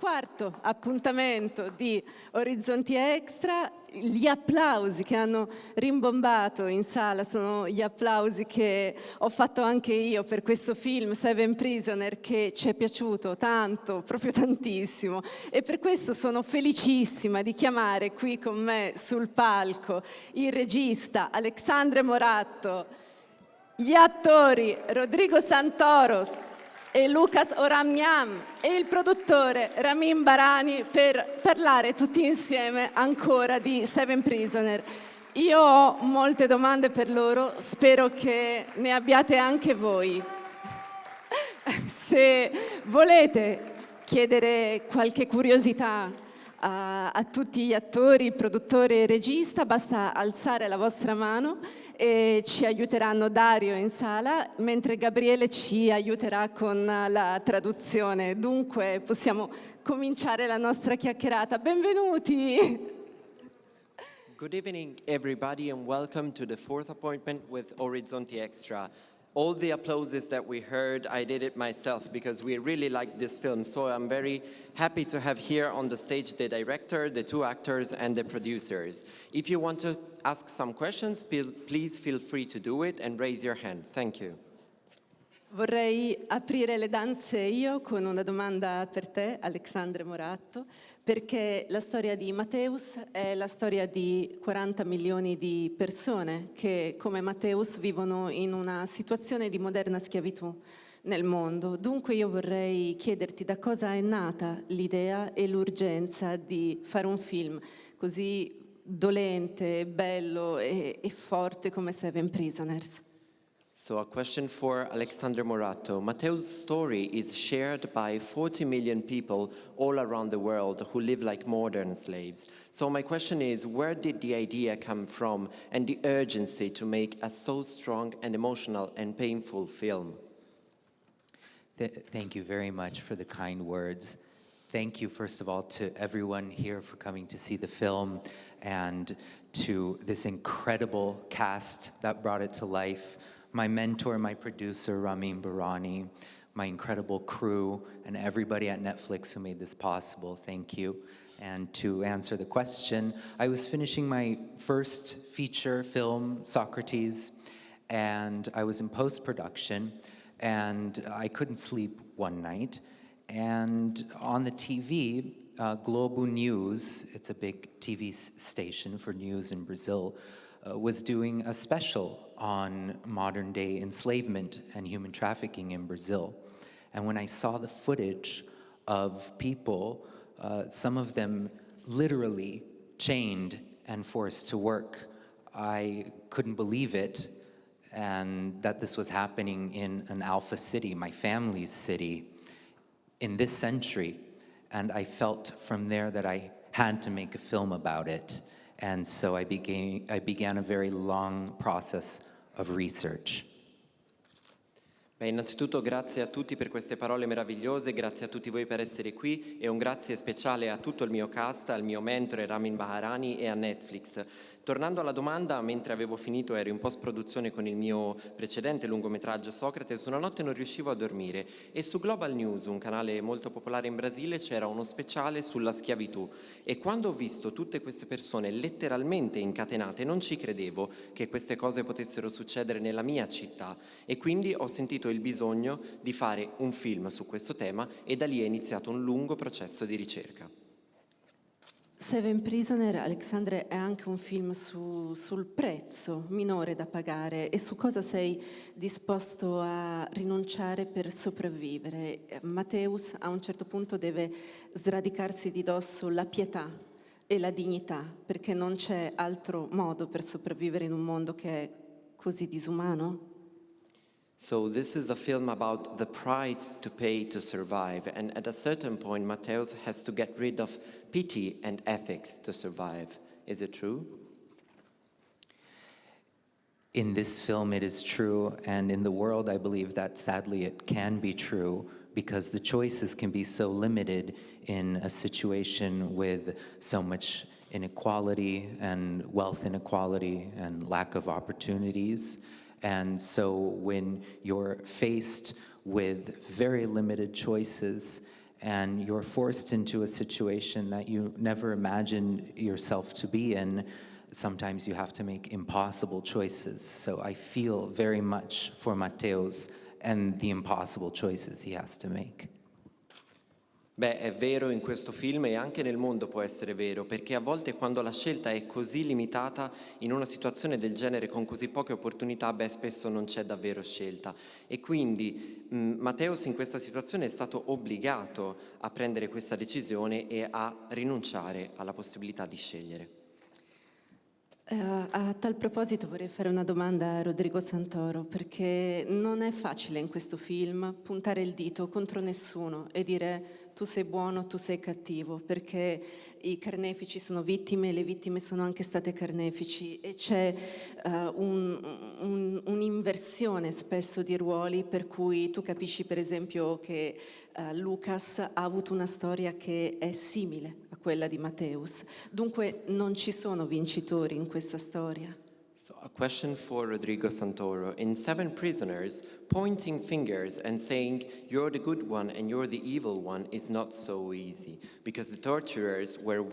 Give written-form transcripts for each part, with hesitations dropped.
quarto appuntamento di Orizzonti Extra. Gli applausi che hanno rimbombato in sala sono gli applausi che ho fatto anche io per questo film Seven Prisoner, che ci è piaciuto tanto, proprio tantissimo, e per questo sono felicissima di chiamare qui con me sul palco il regista Alexandre Moratto, gli attori Rodrigo Santoros e Lucas Oramniam e il produttore Ramin Barani per parlare tutti insieme ancora di Seven Prisoner. Io ho molte domande per loro, spero che ne abbiate anche voi. Se volete chiedere qualche curiosità a tutti gli attori, il produttore e il regista, basta alzare la vostra mano e ci aiuteranno Dario in sala, mentre Gabriele ci aiuterà con la traduzione. Dunque possiamo cominciare la nostra chiacchierata. Benvenuti! Good evening, everybody, and welcome to the fourth appointment with Orizzonti Extra. All the applauses that we heard, I did it myself because we really liked this film. So I'm very happy to have here on the stage the director, the two actors, and the producers. If you want to ask some questions, please feel free to do it and raise your hand. Thank you. Vorrei aprire le danze io con una domanda per te, Alexandre Moratto, perché la storia di Matteus è la storia di 40 milioni di persone che, come Matteus, vivono in una situazione di moderna schiavitù nel mondo. Dunque io vorrei chiederti da cosa è nata l'idea e l'urgenza di fare un film così dolente, bello e forte come Seven Prisoners. So a question for Alexandre Moratto. Matteo's story is shared by 40 million people all around the world who live like modern slaves. So my question is, where did the idea come from and the urgency to make a so strong and emotional and painful film? Thank you very much for the kind words. Thank you, first of all, to everyone here for coming to see the film and to this incredible cast that brought it to life. My mentor, my producer, Ramin Barani, my incredible crew, and everybody at Netflix who made this possible, thank you. And to answer the question, I was finishing my first feature film, Socrates, and I was in post-production, and I couldn't sleep one night. And on the TV, Globo News, it's a big TV station for news in Brazil, was doing a special on modern-day enslavement and human trafficking in Brazil. And when I saw the footage of people, some of them literally chained and forced to work, I couldn't believe it, and that this was happening in an Alpha city, my family's city, in this century. And I felt from there that I had to make a film about it. And so I began a very long process of research. Beh, innanzitutto grazie a tutti per queste parole meravigliose, grazie a tutti voi per essere qui e un grazie speciale a tutto il mio cast, al mio mentore Ramin Baharani e a Netflix. Tornando alla domanda, mentre avevo finito ero in post-produzione con il mio precedente lungometraggio Socrates, una notte non riuscivo a dormire e su Global News, un canale molto popolare in Brasile, c'era uno speciale sulla schiavitù e quando ho visto tutte queste persone letteralmente incatenate non ci credevo che queste cose potessero succedere nella mia città e quindi ho sentito il bisogno di fare un film su questo tema e da lì è iniziato un lungo processo di ricerca. Seven Prisoner, Alexandre, è anche un film sul prezzo minore da pagare e su cosa sei disposto a rinunciare per sopravvivere. Matteus a un certo punto deve sradicarsi di dosso la pietà e la dignità, perché non c'è altro modo per sopravvivere in un mondo che è così disumano. So this is a film about the price to pay to survive, and at a certain point Matteus has to get rid of pity and ethics to survive. Is it true? In this film it is true, and in the world I believe that sadly it can be true, because the choices can be so limited in a situation with so much inequality and wealth inequality and lack of opportunities. And so when you're faced with very limited choices and you're forced into a situation that you never imagined yourself to be in. Sometimes you have to make impossible choices. So I feel very much for Matteo's and the impossible choices he has to make. Beh, è vero in questo film e anche nel mondo può essere vero, perché a volte quando la scelta è così limitata, in una situazione del genere con così poche opportunità, beh, spesso non c'è davvero scelta. E quindi Matteus in questa situazione è stato obbligato a prendere questa decisione e a rinunciare alla possibilità di scegliere. A tal proposito vorrei fare una domanda a Rodrigo Santoro, perché non è facile in questo film puntare il dito contro nessuno e dire tu sei buono, tu sei cattivo, perché i carnefici sono vittime e le vittime sono anche state carnefici e c'è un'inversione spesso di ruoli, per cui tu capisci per esempio che Lucas ha avuto una storia che è simile a quella di Matteus. Dunque non ci sono vincitori in questa storia. So a question for Rodrigo Santoro. In Seven Prisoners, pointing fingers and saying you're the good one and you're the evil one is not so easy, because the torturers were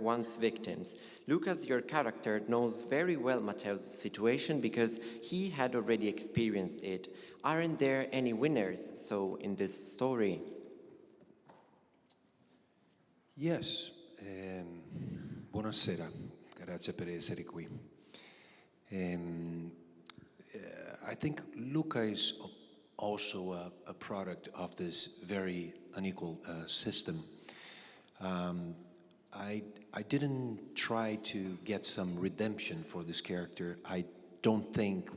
once victims. Lucas, your character, knows very well Matteo's situation because he had already experienced it. Aren't there any winners, so, in this story? Yes. Buonasera, grazie per essere qui. I think Luca is also a product of this very unequal system. I didn't try to get some redemption for this character. I don't think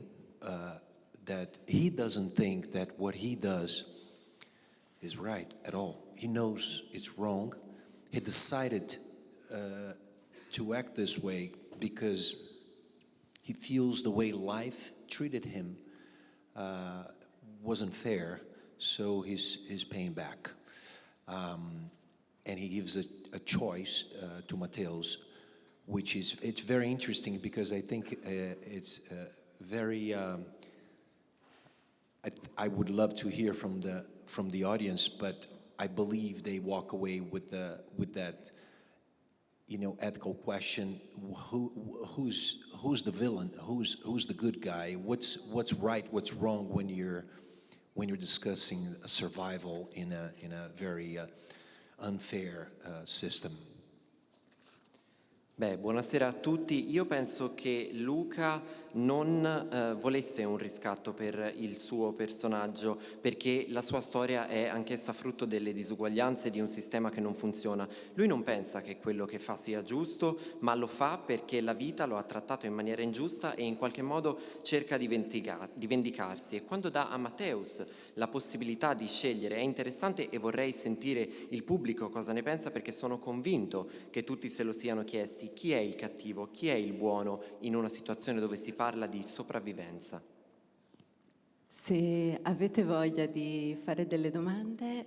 that he doesn't think that what he does is right at all. He knows it's wrong. He decided to act this way because he feels the way life treated him wasn't fair, so he's paying back. And he gives a choice to Matteus, which it's very interesting because I think it's very. I would love to hear from the audience, but I believe they walk away with that, ethical question: who's the villain? Who's the good guy? What's right? What's wrong when you're discussing survival in a very unfair system? Beh, buonasera a tutti. Io penso che Luca non volesse un riscatto per il suo personaggio, perché la sua storia è anch'essa frutto delle disuguaglianze di un sistema che non funziona. Lui non pensa che quello che fa sia giusto, ma lo fa perché la vita lo ha trattato in maniera ingiusta e in qualche modo cerca di vendicarsi. E quando dà a Matteus la possibilità di scegliere è interessante, e vorrei sentire il pubblico cosa ne pensa, perché sono convinto che tutti se lo siano chiesti: chi è il cattivo, chi è il buono in una situazione dove si parla di sopravvivenza. Se avete voglia di fare delle domande,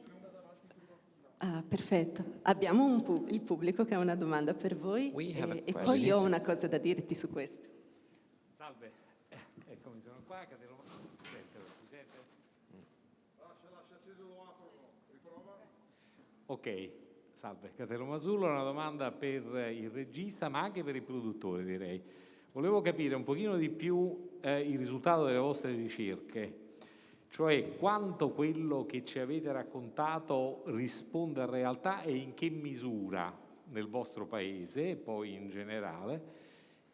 perfetto. Abbiamo il pubblico che ha una domanda per voi e poi io ho una cosa da dirti su questo. Salve, eccomi, sono qua, si sente? Lascia acceso, lo apro, riprova. Ok, salve, Catero Masullo, una domanda per il regista ma anche per il produttore, direi. Volevo capire un pochino di più il risultato delle vostre ricerche, cioè quanto quello che ci avete raccontato risponde a realtà e in che misura nel vostro paese e poi in generale,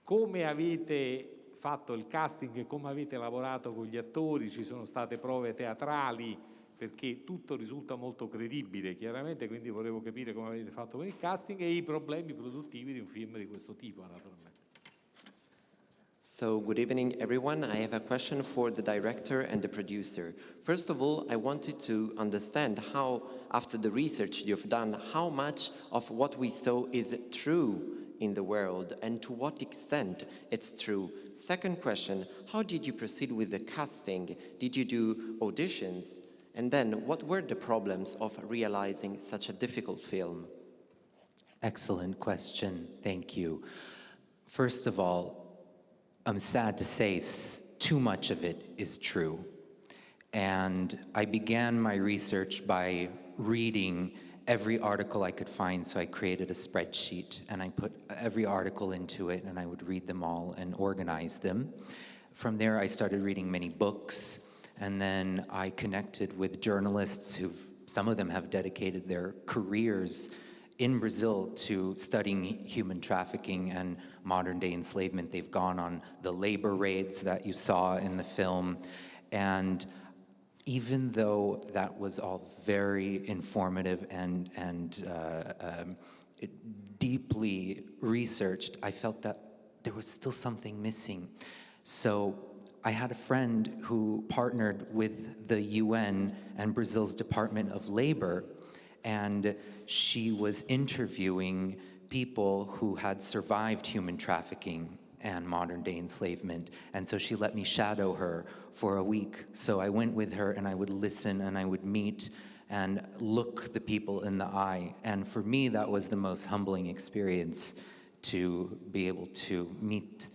come avete fatto il casting e come avete lavorato con gli attori, ci sono state prove teatrali, perché tutto risulta molto credibile, chiaramente, quindi volevo capire come avete fatto con il casting e i problemi produttivi di un film di questo tipo, naturalmente. So, good evening, everyone. I have a question for the director and the producer. First of all, I wanted to understand how, after the research you've done, how much of what we saw is true in the world and to what extent it's true. Second question, how did you proceed with the casting? Did you do auditions? And then, what were the problems of realizing such a difficult film? Excellent question. Thank you. First of all, I'm sad to say too much of it is true. And I began my research by reading every article I could find, so I created a spreadsheet and I put every article into it and I would read them all and organize them. From there, I started reading many books, and then I connected with journalists some of them have dedicated their careers in Brazil to studying human trafficking and modern-day enslavement. They've gone on the labor raids that you saw in the film, and even though that was all very informative and deeply researched, I felt that there was still something missing. So I had a friend who partnered with the UN and Brazil's Department of Labor, and she was interviewing people who had survived human trafficking and modern-day enslavement. And so she let me shadow her for a week. So I went with her and I would listen and I would meet and look the people in the eye. And for me, that was the most humbling experience, to be able to meet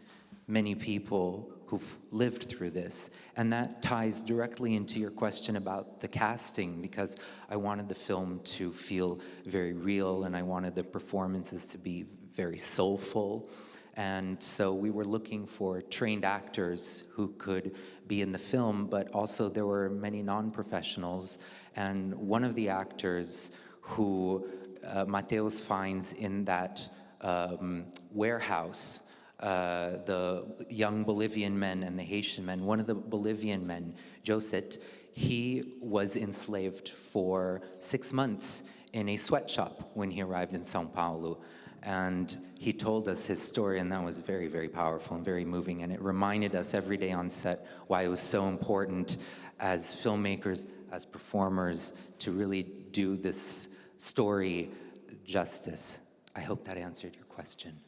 many people who've lived through this. And that ties directly into your question about the casting, because I wanted the film to feel very real and I wanted the performances to be very soulful. And so we were looking for trained actors who could be in the film, but also there were many non-professionals. And one of the actors who Mateus finds in that warehouse, the young Bolivian men and the Haitian men, one of the Bolivian men, Joset, he was enslaved for 6 months in a sweatshop when he arrived in São Paulo. And he told us his story, and that was very, very powerful and very moving. And it reminded us every day on set why it was so important as filmmakers, as performers, to really do this story justice. I hope that answered your question.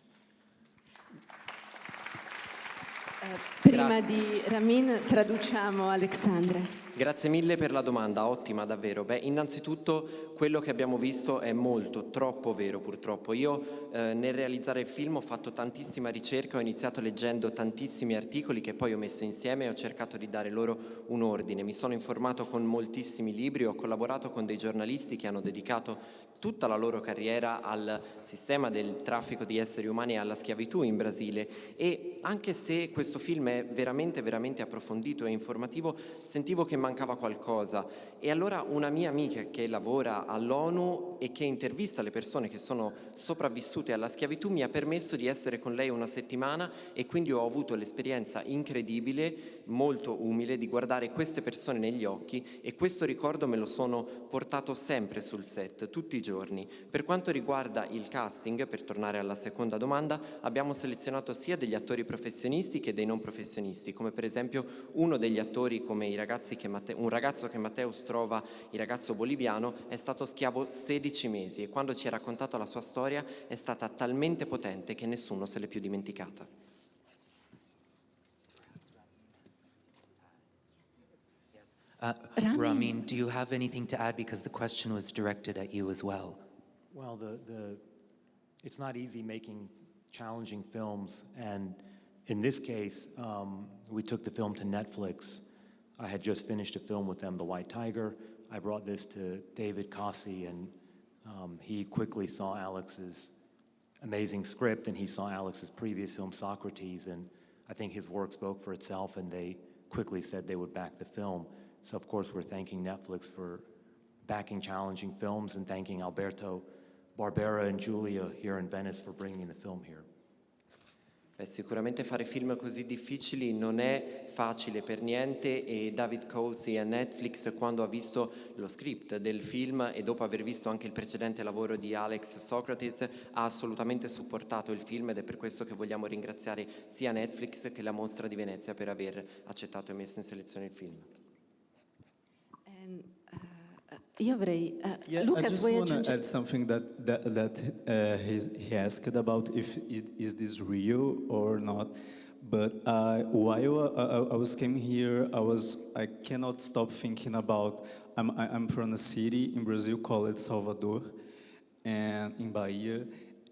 Prima di Ramin traduciamo Alexandre. Grazie mille per la domanda, ottima davvero. Beh, innanzitutto quello che abbiamo visto è molto, troppo vero purtroppo. Io nel realizzare il film ho fatto tantissima ricerca, ho iniziato leggendo tantissimi articoli che poi ho messo insieme e ho cercato di dare loro un ordine. Mi sono informato con moltissimi libri, ho collaborato con dei giornalisti che hanno dedicato tutta la loro carriera al sistema del traffico di esseri umani e alla schiavitù in Brasile, e anche se questo film è veramente, veramente approfondito e informativo, sentivo che mancava qualcosa. E allora una mia amica che lavora all'ONU e che intervista le persone che sono sopravvissute alla schiavitù mi ha permesso di essere con lei una settimana, e quindi ho avuto l'esperienza incredibile, molto umile, di guardare queste persone negli occhi, e questo ricordo me lo sono portato sempre sul set, tutti i giorni. Per quanto riguarda il casting, per tornare alla seconda domanda, abbiamo selezionato sia degli attori professionisti che dei non professionisti, come per esempio uno degli attori, come un ragazzo che Mateus trova, il ragazzo boliviano, è stato schiavo 16 mesi e quando ci ha raccontato la sua storia è stata talmente potente che nessuno se l'è più dimenticata. Ramin, do you have anything to add, because the question was directed at you as well? Well, it's not easy making challenging films, and in this case, we took the film to Netflix. I had just finished a film with them, The White Tiger. I brought this to David Cossey, and he quickly saw Alex's amazing script, and he saw Alex's previous film, Socrates, and I think his work spoke for itself, and they quickly said they would back the film. So, of course, we're thanking Netflix for backing challenging films, and thanking Alberto Barbera and Giulia here in Venice for bringing the film here. Beh, sicuramente fare film così difficili non è facile per niente, e David Cossey a Netflix, quando ha visto lo script del film e dopo aver visto anche il precedente lavoro di Alex, Socrates, ha assolutamente supportato il film, ed è per questo che vogliamo ringraziare sia Netflix che la Mostra di Venezia per aver accettato e messo in selezione il film. Io avrei... Yeah, Lucas, I just vuoi want to aggiungere? add something that he asked about, if is this real or not. But while I was came here, I cannot stop thinking about. I'm from a city in Brazil called Salvador, and in Bahia,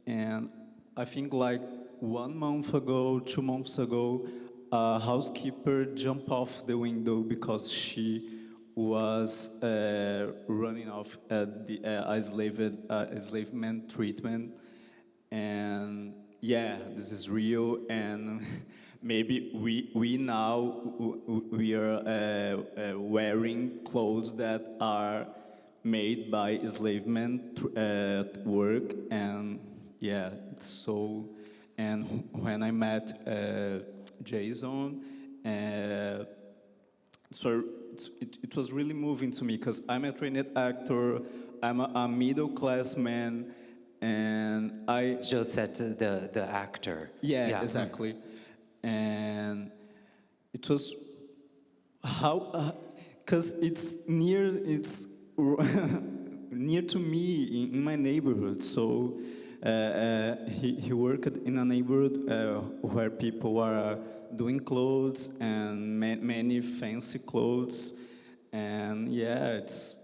and I think like 1 month ago, 2 months ago, a housekeeper jumped off the window because she was running off the enslavement treatment, and yeah, this is real, and maybe we now we are wearing clothes that are made by enslavement work, and yeah, it's so. And when I met Jason, so it was really moving to me because I'm a trained actor, I'm a middle class man, and I Joe said to the actor. yeah, exactly. And it was how, because it's near to me in my neighborhood. So he worked in a neighborhood where people are doing clothes and many fancy clothes. And yeah, it's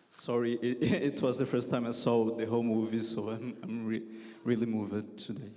sorry, it was the first time I saw the whole movie, so I'm really moved today.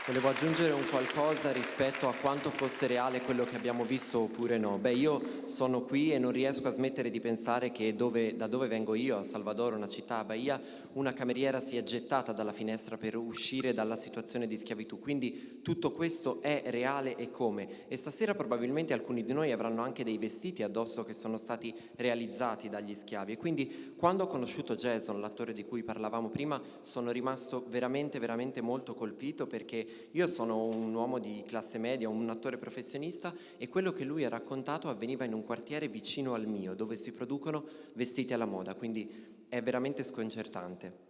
Volevo aggiungere un qualcosa rispetto a quanto fosse reale quello che abbiamo visto oppure no. Beh, io sono qui e non riesco a smettere di pensare che da dove vengo io, a Salvador, una città a Bahia, una cameriera si è gettata dalla finestra per uscire dalla situazione di schiavitù. Quindi tutto questo è reale e come. E stasera probabilmente alcuni di noi avranno anche dei vestiti addosso che sono stati realizzati dagli schiavi. E quindi quando ho conosciuto Jason, l'attore di cui parlavamo prima, sono rimasto veramente, veramente molto colpito, perché io sono un uomo di classe media, un attore professionista, e quello che lui ha raccontato avveniva in un quartiere vicino al mio, dove si producono vestiti alla moda, quindi è veramente sconcertante.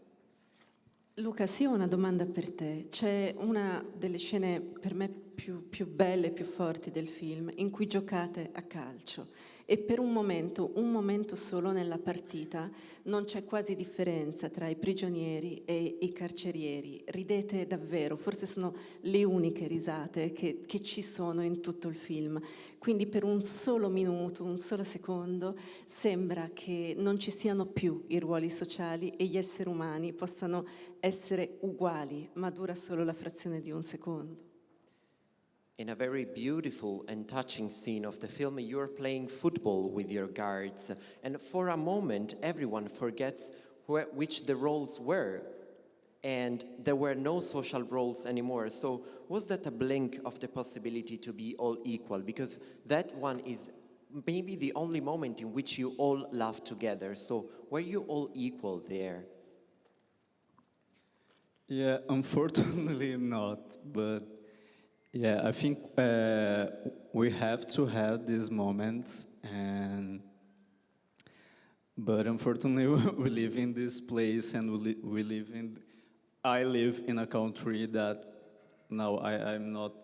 Luca, sì, ho una domanda per te. C'è una delle scene per me più belle e più forti del film in cui giocate a calcio e per un momento solo nella partita, non c'è quasi differenza tra i prigionieri e i carcerieri. Ridete davvero, forse sono le uniche risate che ci sono in tutto il film. Quindi per un solo minuto, un solo secondo, sembra che non ci siano più i ruoli sociali e gli esseri umani possano essere uguali, ma dura solo la frazione di un secondo. In a very beautiful and touching scene of the film, you're playing football with your guards, and for a moment everyone forgets which the roles were, and there were no social roles anymore. So was that a blink of the possibility to be all equal? Because that one is maybe the only moment in which you all laugh together. So were you all equal there? Yeah, unfortunately not, but yeah, I think we have to have these moments, but unfortunately we live in this place, and I live in a country that now I'm not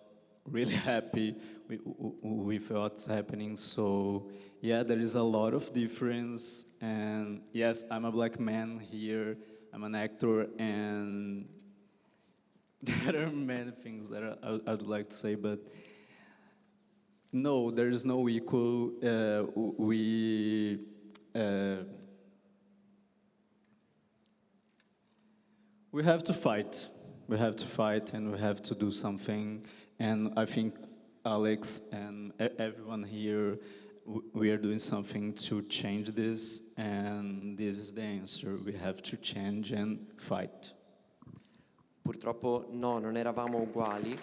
really happy with what's happening. So yeah, there is a lot of difference, and yes, I'm a black man here, I'm an actor, and there are many things that I'd like to say, but no, there is no equal. We have to fight. We have to fight, and we have to do something. And I think Alex and everyone here, we are doing something to change this, and this is the answer. We have to change and fight. Purtroppo no, non eravamo uguali.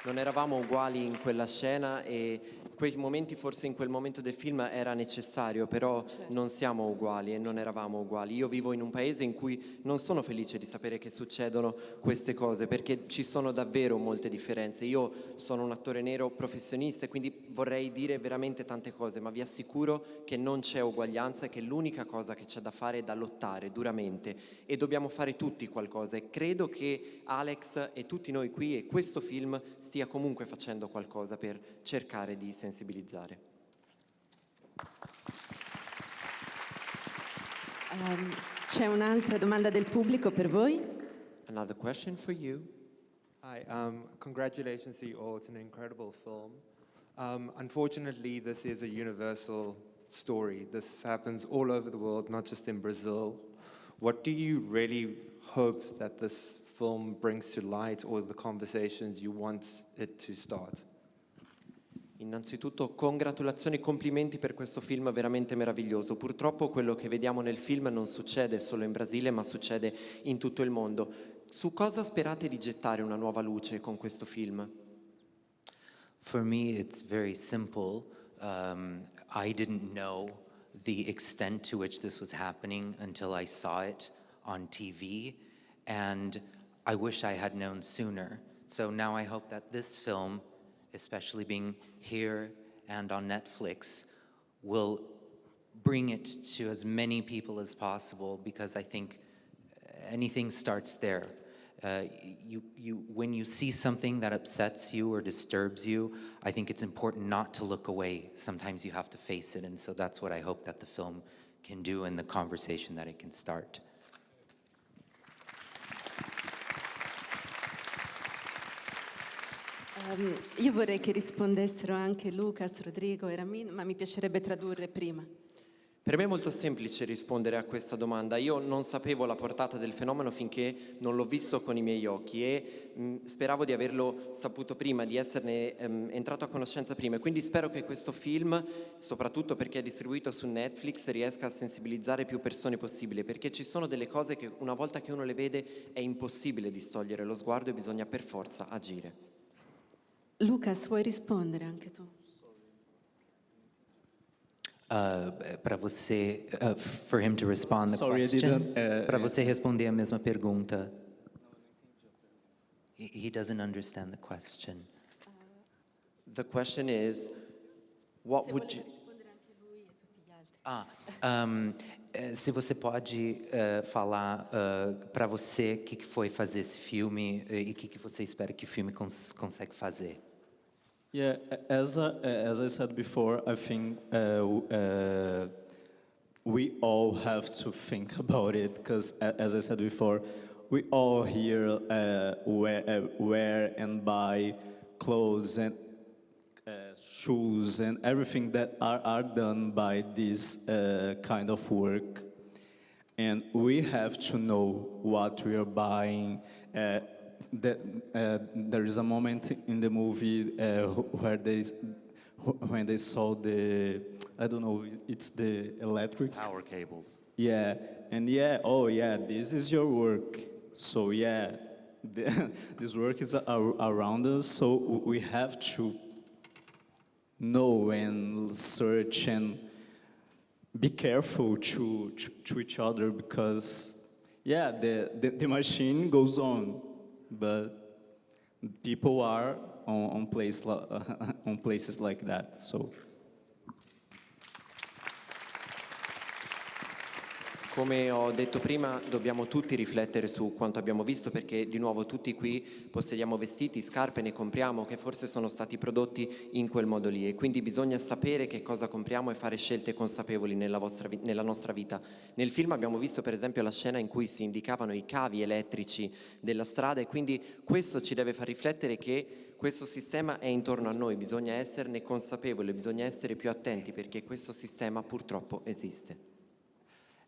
Non eravamo uguali in quella scena, e quei momenti, forse in quel momento del film era necessario, però non siamo uguali e non eravamo uguali. Io vivo in un paese in cui non sono felice di sapere che succedono queste cose, perché ci sono davvero molte differenze. Io sono un attore nero professionista e quindi vorrei dire veramente tante cose, ma vi assicuro che non c'è uguaglianza e che l'unica cosa che c'è da fare è da lottare duramente, e dobbiamo fare tutti qualcosa, e credo che Alex e tutti noi qui e questo film stia comunque facendo qualcosa per cercare di sensibilizzare. C'è un'altra domanda del pubblico per voi? Another question for you. Hi, congratulations to you all. It's an incredible film. Unfortunately, this is a universal story. This happens all over the world, not just in Brazil. What do you really hope that this film brings to light or the conversations you want it to start. Innanzitutto congratulazioni e complimenti per questo film veramente meraviglioso. Purtroppo quello che vediamo nel film non succede solo in Brasile, ma succede in tutto il mondo. Su cosa sperate di gettare una nuova luce con questo film? For me, it's very simple. I didn't know the extent to which this was happening until I saw it on TV, and I wish I had known sooner. So now I hope that this film, especially being here and on Netflix, will bring it to as many people as possible, because I think anything starts there. When you see something that upsets you or disturbs you, I think it's important not to look away. Sometimes you have to face it, and so that's what I hope that the film can do and the conversation that it can start. Io vorrei che rispondessero anche Lucas, Rodrigo e Ramin, ma mi piacerebbe tradurre prima. Per me è molto semplice rispondere a questa domanda. Io non sapevo la portata del fenomeno finché non l'ho visto con i miei occhi e speravo di averlo saputo prima, di esserne entrato a conoscenza prima. E quindi spero che questo film, soprattutto perché è distribuito su Netflix, riesca a sensibilizzare più persone possibile, perché ci sono delle cose che una volta che uno le vede è impossibile distogliere lo sguardo e bisogna per forza agire. Lucas, vuoi rispondere anche tu? Para você, for him to respond the Sorry, I question, didn't, para você responder a mesma pergunta. He doesn't understand the question. The question is, what Se would volete you... rispondere anche lui e tutti gli altri. Se você pode falar para você o que foi fazer esse filme e o que você espera que o filme consegue fazer. Yeah, as I said before, I think we all have to think about it, because as I said before, we all here wear and buy clothes and shoes and everything that are done by this kind of work. And we have to know what we are buying. There is a moment in the movie where when they saw the, I don't know, it's the electric Power cables. Yeah, and yeah, oh yeah, this is your work. So yeah, this work is around us, so we have to know and search and be careful to each other, because yeah, the machine goes on, but people are on places like that. So. Come ho detto prima, dobbiamo tutti riflettere su quanto abbiamo visto, perché di nuovo tutti qui possediamo vestiti, scarpe, ne compriamo che forse sono stati prodotti in quel modo lì, e quindi bisogna sapere che cosa compriamo e fare scelte consapevoli nella nostra vita. Nel film abbiamo visto per esempio la scena in cui si indicavano i cavi elettrici della strada, e quindi questo ci deve far riflettere che questo sistema è intorno a noi, bisogna esserne consapevoli, bisogna essere più attenti, perché questo sistema purtroppo esiste.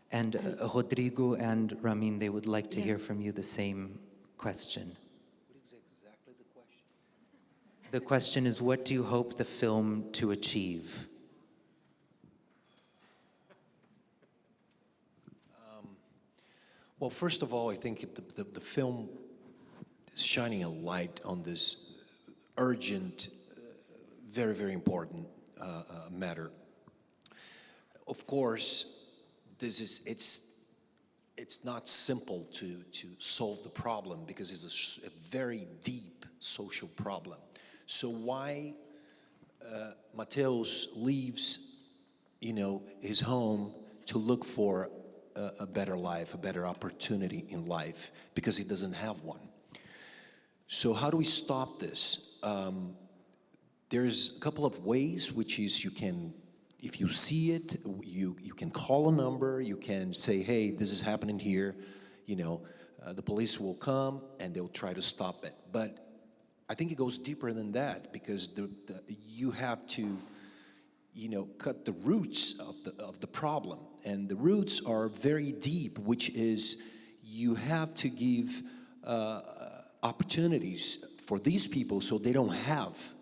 And Rodrigo and Ramin, they would like to hear from you the same question. What is exactly the question? The question is, what do you hope the film to achieve? Well, first of all, I think the film is shining a light on this urgent, very, very important matter. Of course, it's not simple to solve the problem, because it's a very deep social problem. So why Mateus leaves, his home to look for a better life, a better opportunity in life, because he doesn't have one. So how do we stop this? There's a couple of ways, which is if you see it, you can call a number, you can say, hey, this is happening here, the police will come and they'll try to stop it. But I think it goes deeper than that, because you have to, cut the roots of the problem. And the roots are very deep, which is you have to give opportunities for these people so they don't have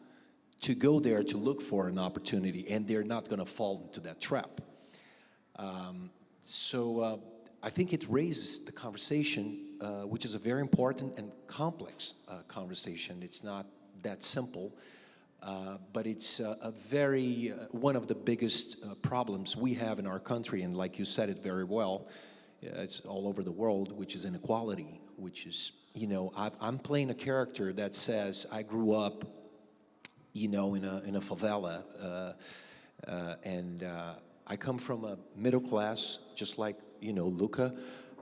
to go there to look for an opportunity, and they're not going to fall into that trap. I think it raises the conversation, which is a very important and complex conversation. It's not that simple, but it's a very, one of the biggest problems we have in our country, and like you said it very well, it's all over the world, which is inequality, which is, you know, I'm playing a character that says, I grew up, you know, in a favela, and I come from a middle class, just like, you know, Luca,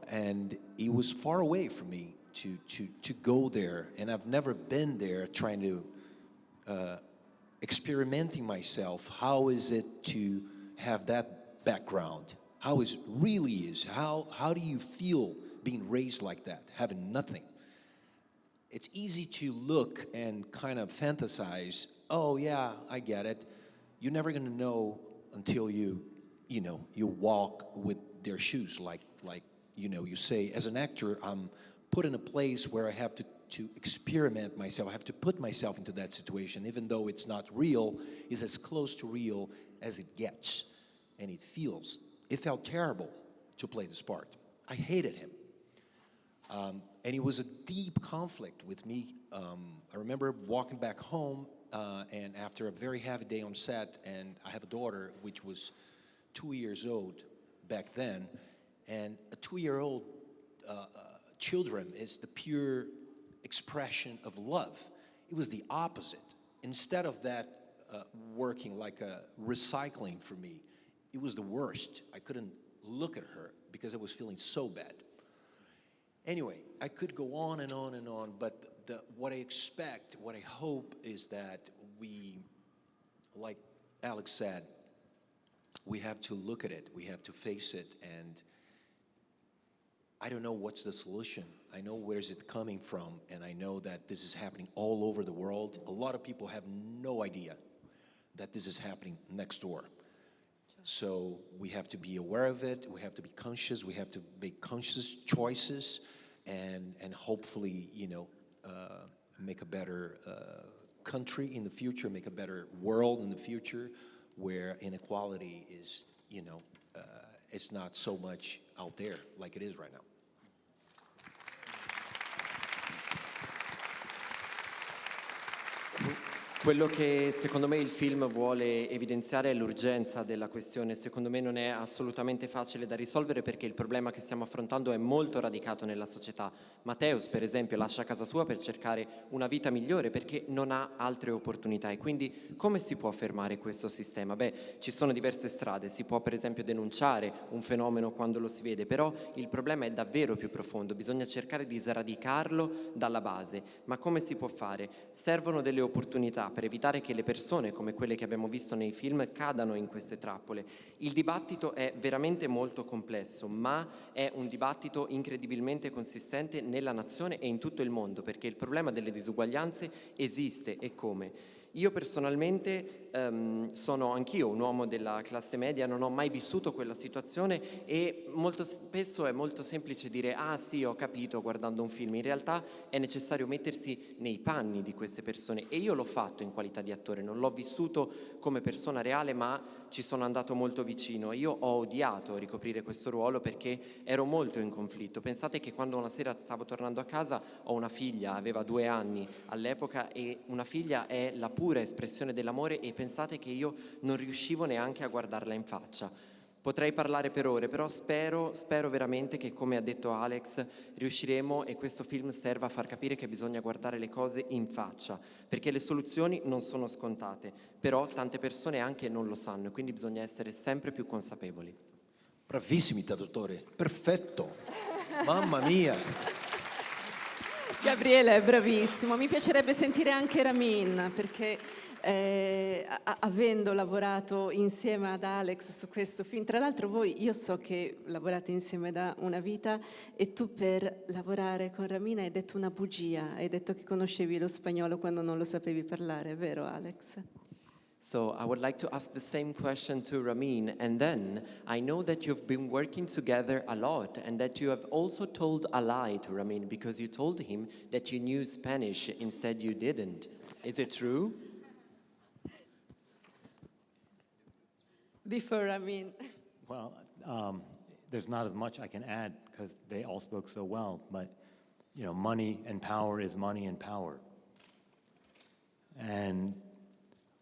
and it was far away from me to go there, and I've never been there trying to, experimenting myself, how is it to have that background? How it really is? How do you feel being raised like that, having nothing? It's easy to look and kind of fantasize, oh yeah, I get it. You're never gonna know until you know, you walk with their shoes, like, you know, you say, as an actor, I'm put in a place where I have to experiment myself. I have to put myself into that situation, even though it's not real, it's as close to real as it gets, and it feels. It felt terrible to play this part. I hated him. And it was a deep conflict with me. I remember walking back home, and after a very heavy day on set, and I have a daughter which was 2 years old back then, and a 2-year-old children is the pure expression of love. It was the opposite. Instead of that working like a recycling for me, it was the worst. I couldn't look at her because I was feeling so bad. Anyway, I could go on and on and on, but what I expect, what I hope is that we, like Alex said, we have to look at it, we have to face it, and I don't know what's the solution. I know where's it coming from, and I know that this is happening all over the world. A lot of people have no idea that this is happening next door. So we have to be aware of it, we have to be conscious, we have to make conscious choices, and hopefully, you know, make a better country in the future, make a better world in the future, where inequality is, you know, it's not so much out there like it is right now. Quello che secondo me il film vuole evidenziare è l'urgenza della questione. Secondo me non è assolutamente facile da risolvere perché il problema che stiamo affrontando è molto radicato nella società. Matteus, per esempio, lascia casa sua per cercare una vita migliore perché non ha altre opportunità. E quindi come si può fermare questo sistema? Beh, ci sono diverse strade. Si può per esempio denunciare un fenomeno quando lo si vede, però il problema è davvero più profondo. Bisogna cercare di sradicarlo dalla base. Ma come si può fare? Servono delle opportunità per evitare che le persone, come quelle che abbiamo visto nei film, cadano in queste trappole. Il dibattito è veramente molto complesso, ma è un dibattito incredibilmente consistente nella nazione e in tutto il mondo, perché il problema delle disuguaglianze esiste e come. Io personalmente sono anch'io un uomo della classe media, non ho mai vissuto quella situazione e molto spesso è molto semplice dire ah sì, ho capito guardando un film. In realtà è necessario mettersi nei panni di queste persone e io l'ho fatto in qualità di attore, non l'ho vissuto come persona reale ma ci sono andato molto vicino. Io ho odiato ricoprire questo ruolo perché ero molto in conflitto. Pensate che quando una sera stavo tornando a casa ho una figlia, aveva 2 anni all'epoca e una figlia è la pura espressione dell'amore e pensate che io non riuscivo neanche a guardarla in faccia. Potrei parlare per ore, però spero veramente che, come ha detto Alex, riusciremo e questo film serva a far capire che bisogna guardare le cose in faccia, perché le soluzioni non sono scontate, però tante persone anche non lo sanno e quindi bisogna essere sempre più consapevoli. Bravissimi, dottore, perfetto, mamma mia. Gabriele è bravissimo, mi piacerebbe sentire anche Ramin perché avendo lavorato insieme ad Alex su questo film, tra l'altro io so che lavorate insieme da una vita e tu per lavorare con Ramin hai detto una bugia, hai detto che conoscevi lo spagnolo quando non lo sapevi parlare, è vero Alex? So I would like to ask the same question to Ramin, and then I know that you've been working together a lot and that you have also told a lie to Ramin because you told him that you knew Spanish, instead you didn't. Is it true? Before Ramin. Well, there's not as much I can add because they all spoke so well, but you know, money and power is money and power. And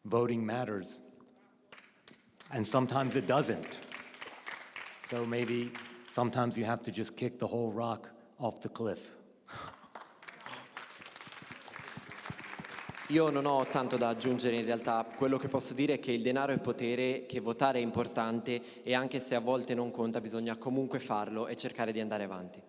voting matters, and sometimes it doesn't. So maybe sometimes you have to just kick the whole rock off the cliff. Io non ho tanto da aggiungere in realtà, quello che posso dire è che il denaro è potere, che votare è importante e anche se a volte non conta bisogna comunque farlo e cercare di andare avanti.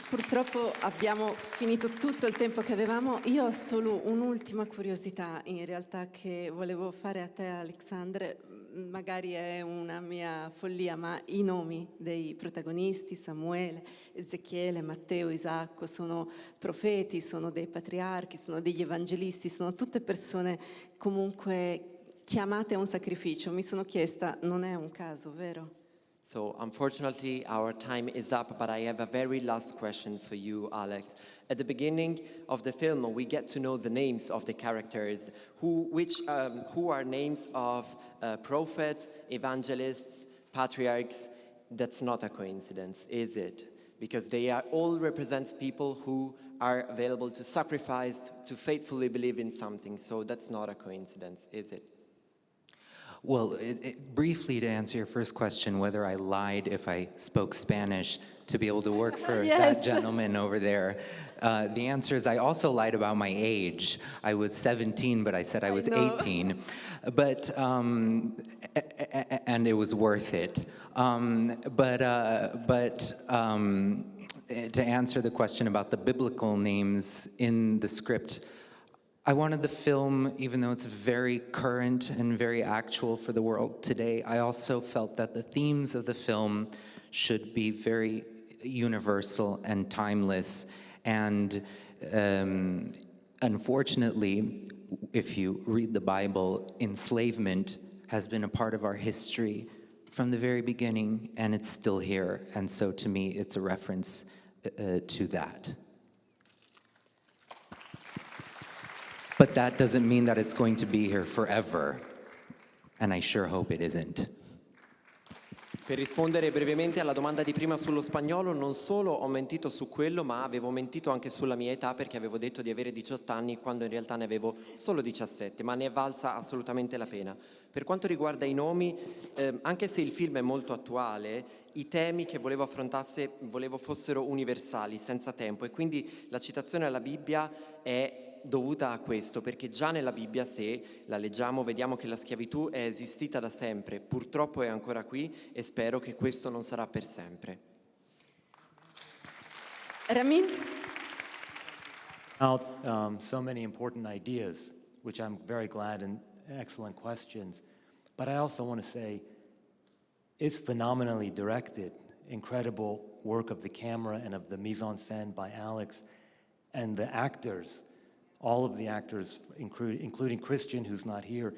Purtroppo abbiamo finito tutto il tempo che avevamo. Io ho solo un'ultima curiosità in realtà che volevo fare a te, Alexandre. Magari è una mia follia, ma i nomi dei protagonisti, Samuele, Ezechiele, Matteo, Isacco, sono profeti, sono dei patriarchi, sono degli evangelisti, sono tutte persone comunque chiamate a un sacrificio. Mi sono chiesta, non è un caso, vero? So unfortunately our time is up, but I have a very last question for you, Alex. At the beginning of the film we get to know the names of the characters, who are names of prophets, evangelists, patriarchs. That's not a coincidence, is it? Because they are all represents people who are available to sacrifice, to faithfully believe in something. So that's not a coincidence, is it? Well, briefly to answer your first question, whether I lied if I spoke Spanish to be able to work for Yes. that gentleman over there, the answer is I also lied about my age. I was 17, but I said I was know. 18. But, and it was worth it. To answer the question about the biblical names in the script, I wanted the film, even though it's very current and very actual for the world today, I also felt that the themes of the film should be very universal and timeless. And unfortunately, if you read the Bible, enslavement has been a part of our history from the very beginning, and it's still here. And so to me, it's a reference to that. But that doesn't mean that it's going to be here forever, and I sure hope it isn't. Per rispondere brevemente alla domanda di prima sullo spagnolo, non solo ho mentito su quello, ma avevo mentito anche sulla mia età perché avevo detto di avere 18 anni quando in realtà ne avevo solo 17, ma ne è valsa assolutamente la pena. Per quanto riguarda i nomi, anche se il film è molto attuale, i temi che volevo fossero universali, senza tempo, e quindi la citazione alla Bibbia è dovuta a questo, perché già nella Bibbia, se la leggiamo, vediamo che la schiavitù è esistita da sempre, purtroppo è ancora qui e spero che questo non sarà per sempre. Ramin? So many important ideas, which I'm very glad, and excellent questions. But I also want to say, it's phenomenally directed, incredible work of the camera and of the mise-en-scène by Alex, and the actors. All of the actors, including Christian, who's not here,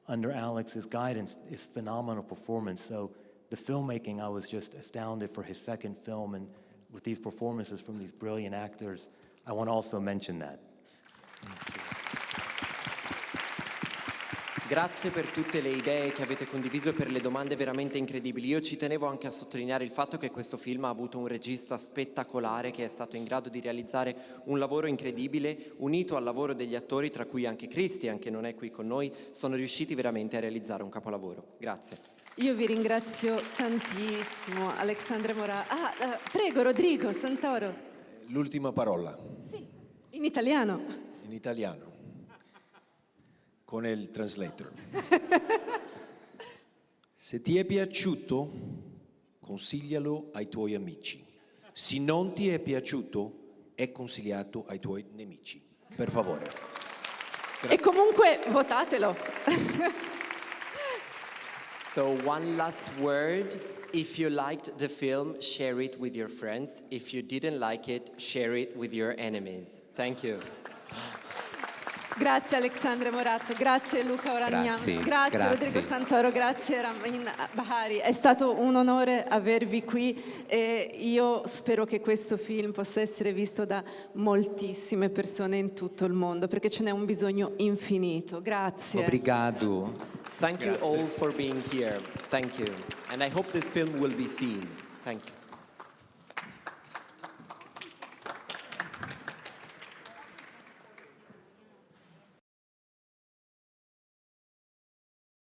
under Alex's guidance, is phenomenal performance. So the filmmaking, I was just astounded for his second film, and with these performances from these brilliant actors, I want to also mention that. Grazie per tutte le idee che avete condiviso e per le domande veramente incredibili. Io ci tenevo anche a sottolineare il fatto che questo film ha avuto un regista spettacolare che è stato in grado di realizzare un lavoro incredibile, unito al lavoro degli attori, tra cui anche Christian, che non è qui con noi, sono riusciti veramente a realizzare un capolavoro. Grazie. Io vi ringrazio tantissimo, Alexandre Moratto. Prego, Rodrigo Santoro. L'ultima parola, Sì, in italiano. in italiano, con il translator. Se ti è piaciuto, consiglialo ai tuoi amici. Se non ti è piaciuto, è consigliato ai tuoi nemici. Per favore. E comunque votatelo. So one last word. If you liked the film, share it with your friends. If you didn't like it, share it with your enemies. Thank you. Grazie Alexandre Moratto, grazie Luca Oragnans, grazie Rodrigo Santoro, grazie Ramin Bahari. È stato un onore avervi qui e io spero che questo film possa essere visto da moltissime persone in tutto il mondo, perché ce n'è un bisogno infinito. Grazie. Obrigado. Thank you all for being here. Thank you. And I hope this film will be seen. Thank you.